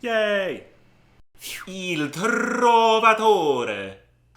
Yay! Il Trovatore.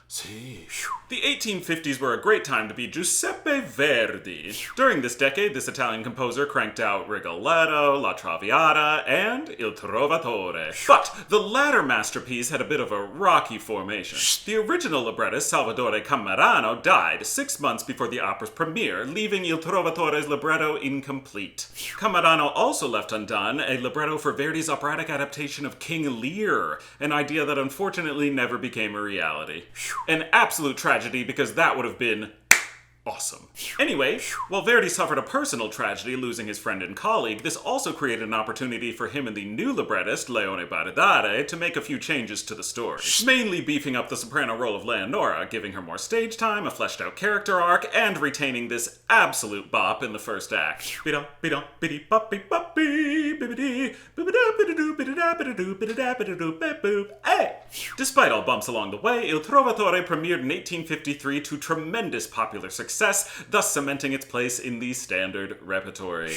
See. The 1850s were a great time to be Giuseppe Verdi. During this decade, this Italian composer cranked out Rigoletto, La Traviata, and Il Trovatore. But the latter masterpiece had a bit of a rocky formation. The original librettist, Salvatore Camerano, died 6 months before the opera's premiere, leaving Il Trovatore's libretto incomplete. Camerano also left undone a libretto for Verdi's operatic adaptation of King Lear, an idea that unfortunately never became a reality. An absolute tragedy because that would have been awesome. Anyway, while Verdi suffered a personal tragedy losing his friend and colleague, this also created an opportunity for him and the new librettist, Leone Baradare, to make a few changes to the story. Mainly beefing up the soprano role of Leonora, giving her more stage time, a fleshed out character arc, and retaining this absolute bop in the first act. Despite all bumps along the way, Il Trovatore premiered in 1853 to tremendous popular success, thus cementing its place in the standard repertory.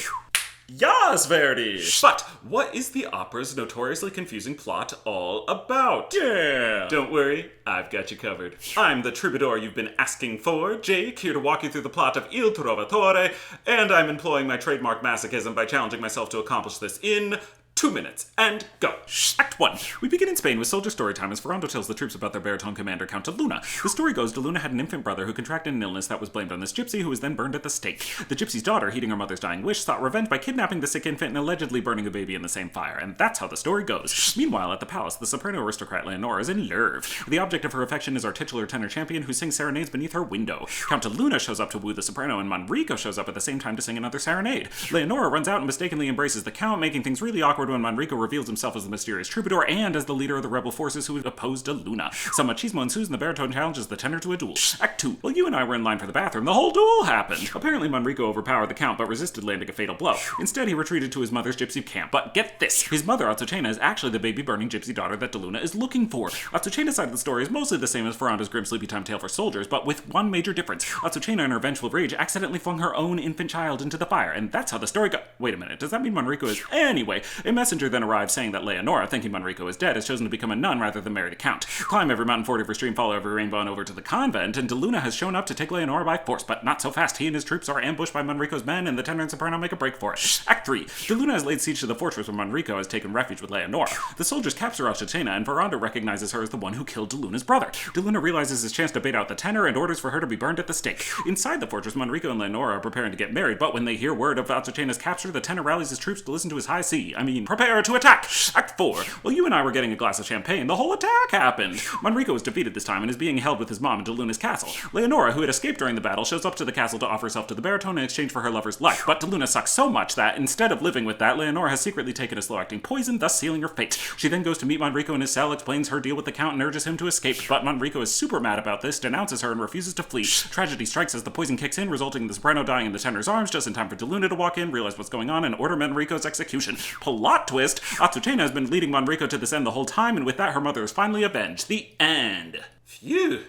Yas, Verdi! But what is the opera's notoriously confusing plot all about? Yeah! Don't worry, I've got you covered. I'm the troubadour you've been asking for, Jake, here to walk you through the plot of Il Trovatore, and I'm employing my trademark masochism by challenging myself to accomplish this in 2 minutes, and go. Act 1. We begin in Spain with soldier story time as Ferrando tells the troops about their baritone commander, Count de Luna. The story goes, de Luna had an infant brother who contracted an illness that was blamed on this gypsy, who was then burned at the stake. The gypsy's daughter, heeding her mother's dying wish, sought revenge by kidnapping the sick infant and allegedly burning the baby in the same fire, and that's how the story goes. Meanwhile, at the palace, the soprano aristocrat Leonora is in love. The object of her affection is our titular tenor champion, who sings serenades beneath her window. Count de Luna shows up to woo the soprano, and Manrico shows up at the same time to sing another serenade. Leonora runs out and mistakenly embraces the count, making things really awkward when Manrico reveals himself as the mysterious troubadour and as the leader of the rebel forces who opposed de Luna. Some machismo ensues and the baritone challenges the tenor to a duel. Act 2. While you and I were in line for the bathroom, the whole duel happened. Apparently Manrico overpowered the count but resisted landing a fatal blow. Instead, he retreated to his mother's gypsy camp. But get this, his mother, Azucena, is actually the baby-burning gypsy daughter that de Luna is looking for. Azucena's side of the story is mostly the same as Ferrando's grim sleepy time tale for soldiers, but with one major difference. Azucena, in her vengeful rage, accidentally flung her own infant child into the fire, and that's how the story Wait a minute, does that mean Manrico is... Anyway, a messenger then arrives saying that Leonora, thinking Manrico is dead, has chosen to become a nun rather than marry a count. Climb every mountain, ford every stream, follow every rainbow, and over to the convent, and de Luna has shown up to take Leonora by force, but not so fast. He and his troops are ambushed by Manrico's men, and the tenor and soprano make a break for it. Act 3. De Luna has laid siege to the fortress where Manrico has taken refuge with Leonora. The soldiers capture Azucena, and Ferrando recognizes her as the one who killed de Luna's brother. De Luna realizes his chance to bait out the tenor and orders for her to be burned at the stake. Inside the fortress, Manrico and Leonora are preparing to get married, but when they hear word of Azucena's capture, the tenor rallies his troops to listen to his high C. Prepare to attack! Act 4. While you and I were getting a glass of champagne, the whole attack happened. Manrico is defeated this time and is being held with his mom in de Luna's castle. Leonora, who had escaped during the battle, shows up to the castle to offer herself to the baritone in exchange for her lover's life, but de Luna sucks so much that, instead of living with that, Leonora has secretly taken a slow-acting poison, thus sealing her fate. She then goes to meet Manrico in his cell, explains her deal with the count, and urges him to escape, but Manrico is super mad about this, denounces her, and refuses to flee. Tragedy strikes as the poison kicks in, resulting in the soprano dying in the tenor's arms just in time for de Luna to walk in, realize what's going on, and order Manrico's execution. Plot twist! Azucena has been leading Manrico to this end the whole time, and with that, her mother is finally avenged. The end. Phew.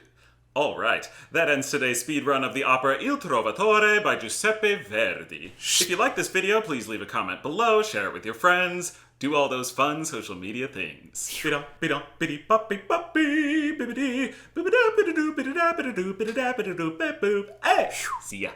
Alright, that ends today's speedrun of the opera Il Trovatore by Giuseppe Verdi. If you like this video, please leave a comment below, share it with your friends, do all those fun social media things. See ya.